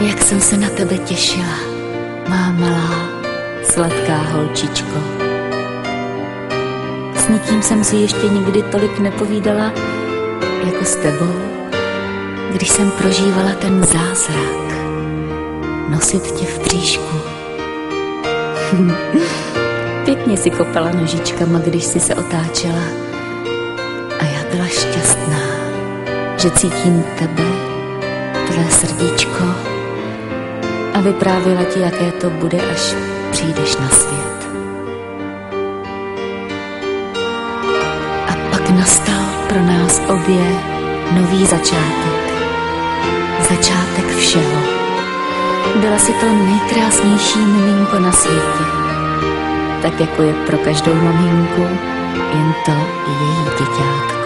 Jak jsem se na tebe těšila, má malá, sladká holčičko. S nikým jsem si ještě nikdy tolik nepovídala, jako s tebou, když jsem prožívala ten zázrak, nosit tě v bříšku. Pěkně si kopala nožičkama, když si se otáčela. A já byla šťastná, že cítím tebe, tvé srdíčko, a vyprávěla ti, jaké to bude, až přijdeš na svět. A pak nastal pro nás obě nový začátek. Začátek všeho. Byla si to nejkrásnější miminko na světě. Tak jako je pro každou maminku, jen to její děťátko.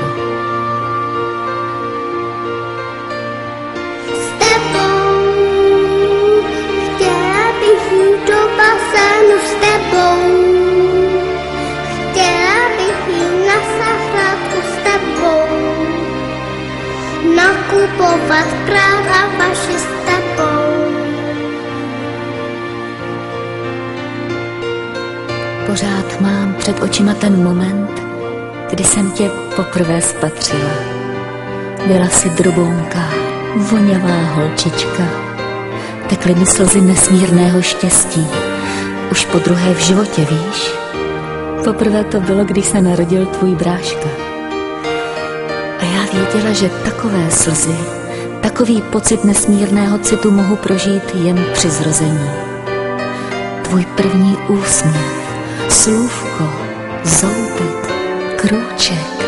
S tebou, chtěla bych jít na zahrádku s tebou, nakupovat práva vaše s tebou. Pořád mám před očima ten moment, kdy jsem tě poprvé spatřila. Byla jsi drobounká, vonavá holčička. Tekly mi slzy nesmírného štěstí. Už po druhé v životě, víš? Poprvé to bylo, když se narodil tvůj bráška. A já věděla, že takové slzy, takový pocit nesmírného citu mohu prožít jen při zrození. Tvůj první úsměv, slůvko, zoubek, krůček.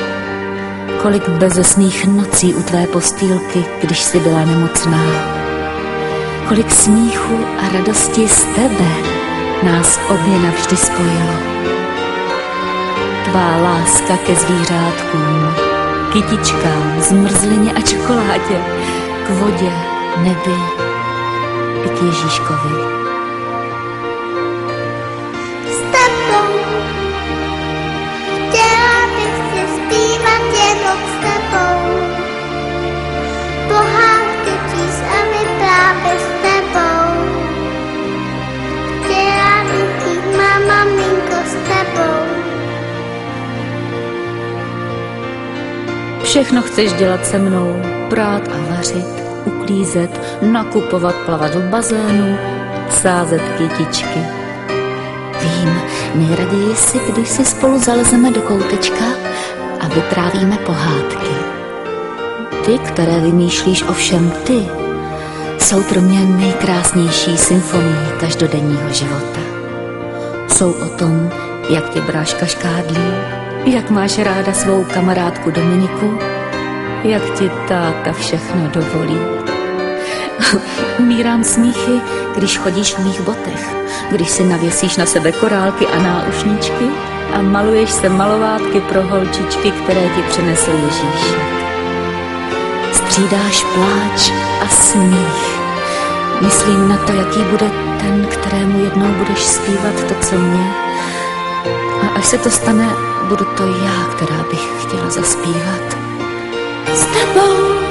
Kolik bezesných nocí u tvé postýlky, když jsi byla nemocná. Kolik smíchu a radosti z tebe nás obě navždy spojilo. Tvá láska ke zvířátkům, kytičkám, zmrzlině a čokoládě, k vodě, nebi i k Ježíškovi. S tebou, chtěla bych si zpívat jenom s tebou, pohádky číst a vyprávět s tebou. Chtěla bych jít, maminko, s tebou. Všechno chceš dělat se mnou, prát a vařit, uklízet, nakupovat, plavat v bazénu, sázet kytičky. Vím, nejraději si, když si spolu zalezeme do koutečka a vyprávíme pohádky. Ty, které vymýšlíš, ovšem ty, jsou pro mě nejkrásnější symfonií každodenního života. Jsou o tom, jak tě bráška škádlí, jak máš ráda svou kamarádku Dominiku, jak ti táta všechno dovolí. Mírám smíchy, když chodíš v mých botech, když si navěsíš na sebe korálky a náušničky a maluješ se malovátky pro holčičky, které ti přinesl Ježíšek. Střídáš pláč a smích. Myslím na to, jaký bude ten, kterému jednou budeš zpívat to, co mě. A až se to stane, budu to já, která bych chtěla zaspívat. S tebou